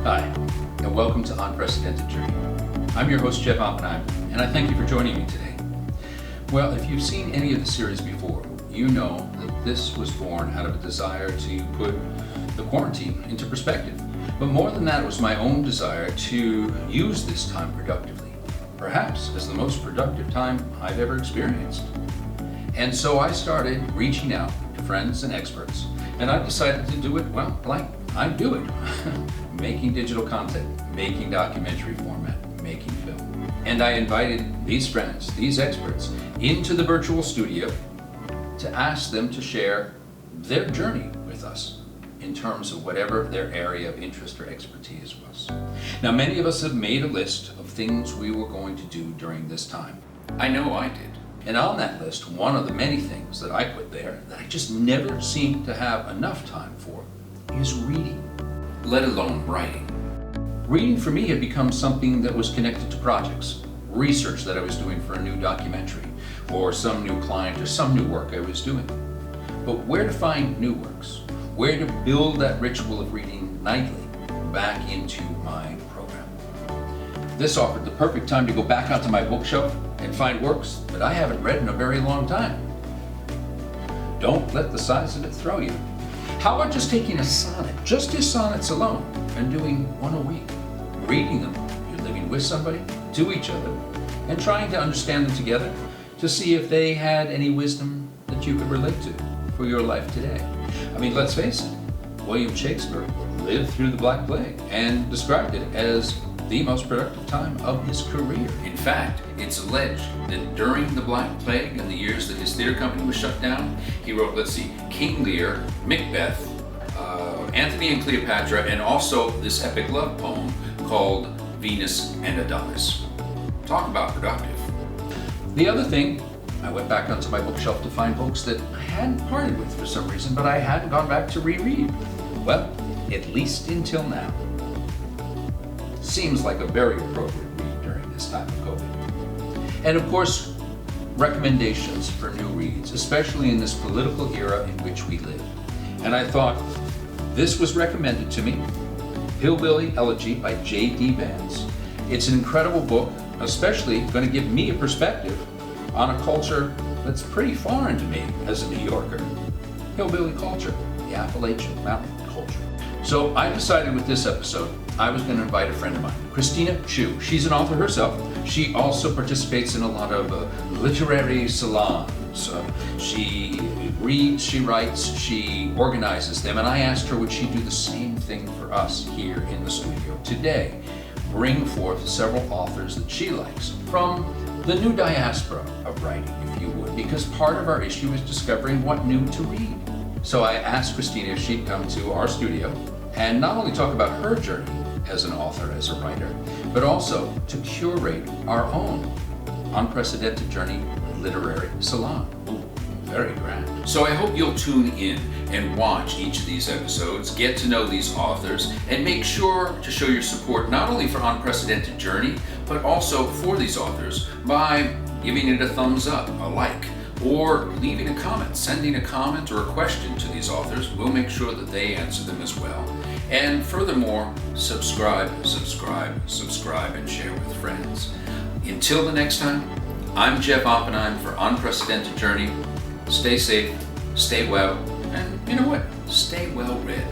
Hi, and welcome to Unprecedented Journey. I'm your host, Jeff Oppenheim, and I thank you for joining me today. Well, if you've seen any of the series before, you know that this was born out of a desire to put the quarantine into perspective. But more than that, it was my own desire to use this time productively, perhaps as the most productive time I've ever experienced. And so I started reaching out to friends and experts, and I decided to do it, well, like I do it. Making digital content, making documentary format, making film. And I invited these friends, these experts, into the virtual studio to ask them to share their journey with us in terms of whatever their area of interest or expertise was. Now, many of us have made a list of things we were going to do during this time. I know I did. And on that list, one of the many things that I put there that I just never seemed to have enough time for is reading, let alone writing. Reading for me had become something that was connected to projects, research that I was doing for a new documentary, or some new client, or some new work I was doing. But where to find new works? Where to build that ritual of reading nightly back into my program? This offered the perfect time to go back onto my bookshelf and find works that I haven't read in a very long time. Don't let the size of it throw you. How about just taking a sonnet, just his sonnets alone, and doing one a week? Reading them, you're living with somebody, to each other, and trying to understand them together to see if they had any wisdom that you could relate to for your life today. I mean, let's face it, William Shakespeare lived through the Black Plague and described it as the most productive time of his career. In fact, it's alleged that during the Black Plague and the years that his theater company was shut down, he wrote, King Lear, Macbeth, Antony and Cleopatra, and also this epic love poem called Venus and Adonis. Talk about productive. The other thing, I went back onto my bookshelf to find books that I hadn't parted with for some reason, but I hadn't gone back to reread. Well, at least until now. Seems like a very appropriate read during this time of COVID. And of course, recommendations for new reads, especially in this political era in which we live. And I thought, this was recommended to me, Hillbilly Elegy by J.D. Vance. It's an incredible book, especially going to give me a perspective on a culture that's pretty foreign to me as a New Yorker. Hillbilly culture, the Appalachian Mountain culture. So I decided with this episode, I was going to invite a friend of mine, Christina Chu. She's an author herself. She also participates in a lot of literary salons. She reads, she writes, she organizes them, and I asked her would she do the same thing for us here in the studio today. Bring forth several authors that she likes from the new diaspora of writing, if you would, because part of our issue is discovering what new to read. So I asked Christina if she'd come to our studio and not only talk about her journey as an author, as a writer, but also to curate our own Unprecedented Journey literary salon. Ooh, very grand. So I hope you'll tune in and watch each of these episodes, get to know these authors, and make sure to show your support not only for Unprecedented Journey, but also for these authors by giving it a thumbs up, a like, or leaving a comment, sending a comment or a question to these authors. We'll make sure that they answer them as well. And furthermore, subscribe, and share with friends. Until the next time, I'm Jeff Oppenheim for Unprecedented Journey. Stay safe, stay well, and you know what? Stay well read.